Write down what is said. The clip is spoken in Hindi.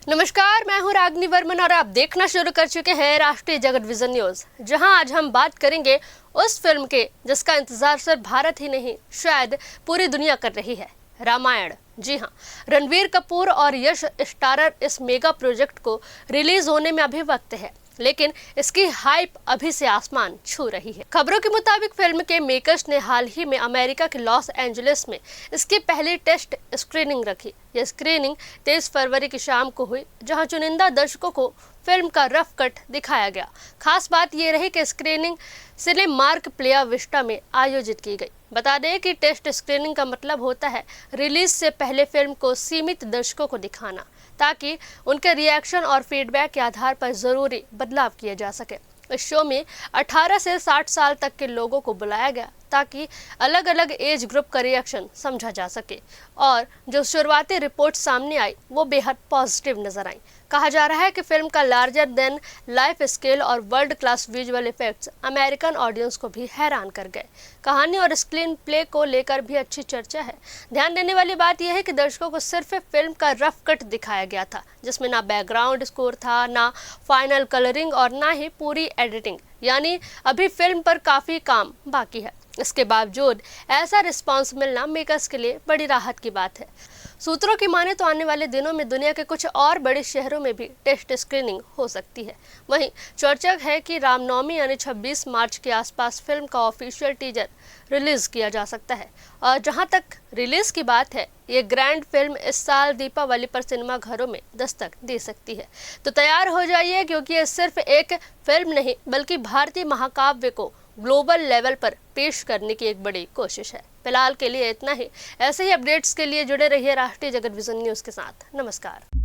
नमस्कार, मैं हूं रागनी वर्मन और आप देखना शुरू कर चुके हैं राष्ट्रीय जगत विजन न्यूज, जहां आज हम बात करेंगे उस फिल्म के जिसका इंतजार सिर्फ भारत ही नहीं शायद पूरी दुनिया कर रही है, रामायण। जी हां, रणबीर कपूर और यश स्टारर इस मेगा प्रोजेक्ट को रिलीज होने में अभी वक्त है, लेकिन इसकी हाइप अभी से आसमान छू रही है। खबरों के मुताबिक फिल्म के मेकर्स ने हाल ही में अमेरिका के लॉस एंजलिस में इसकी पहली टेस्ट स्क्रीनिंग रखी। यह स्क्रीनिंग 23 फरवरी की शाम को हुई, जहां चुनिंदा दर्शकों को फिल्म का रफ कट दिखाया गया। खास बात यह रही कि स्क्रीनिंग सिनेमार्क प्लेया विस्टा में आयोजित की गई। बता दें कि टेस्ट स्क्रीनिंग का मतलब होता है रिलीज से पहले फिल्म को सीमित दर्शकों को दिखाना, ताकि उनके रिएक्शन और फीडबैक के आधार पर जरूरी बदलाव किए जा सके। इस शो में 18 से 60 साल तक के लोगों को बुलाया गया, ताकि अलग अलग एज ग्रुप का रिएक्शन समझा जा सके, और जो शुरुआती रिपोर्ट सामने आई वो बेहद पॉजिटिव नजर आई। कहा जा रहा है कि फिल्म का लार्जर देन लाइफ स्केल और world class visual effects American audience को भी हैरान कर गए। कहानी और स्क्रीन प्ले को लेकर भी अच्छी चर्चा है। ध्यान देने वाली बात यह है कि दर्शकों को सिर्फ फिल्म का रफ कट दिखाया गया था, जिसमें ना बैकग्राउंड स्कोर था, ना फाइनल कलरिंग और ना ही पूरी एडिटिंग, यानी अभी फिल्म पर काफी काम बाकी है। इसके बावजूद ऐसा रिस्पांस मिलना मेकर्स के लिए बड़ी राहत की बात है। सूत्रों की माने तो आने वाले दिनों में दुनिया के कुछ और बड़े शहरों में भी टेस्ट स्क्रीनिंग हो सकती है। वहीं चर्चा है कि रामनवमी यानी 26 मार्च के आसपास फिल्म का ऑफिशियल टीजर रिलीज किया जा सकता है। और जहां तक रिलीज की बात है, ये ग्रैंड फिल्म इस साल दीपावली पर सिनेमा घरों में दस्तक दे सकती है। तो तैयार हो जाइए, क्योंकि ये सिर्फ एक फिल्म नहीं बल्कि भारतीय महाकाव्य को ग्लोबल लेवल पर पेश करने की एक बड़ी कोशिश है। फिलहाल के लिए इतना ही। ऐसे ही अपडेट्स के लिए जुड़े रहिए राष्ट्रीय जगत विजन न्यूज के साथ। नमस्कार।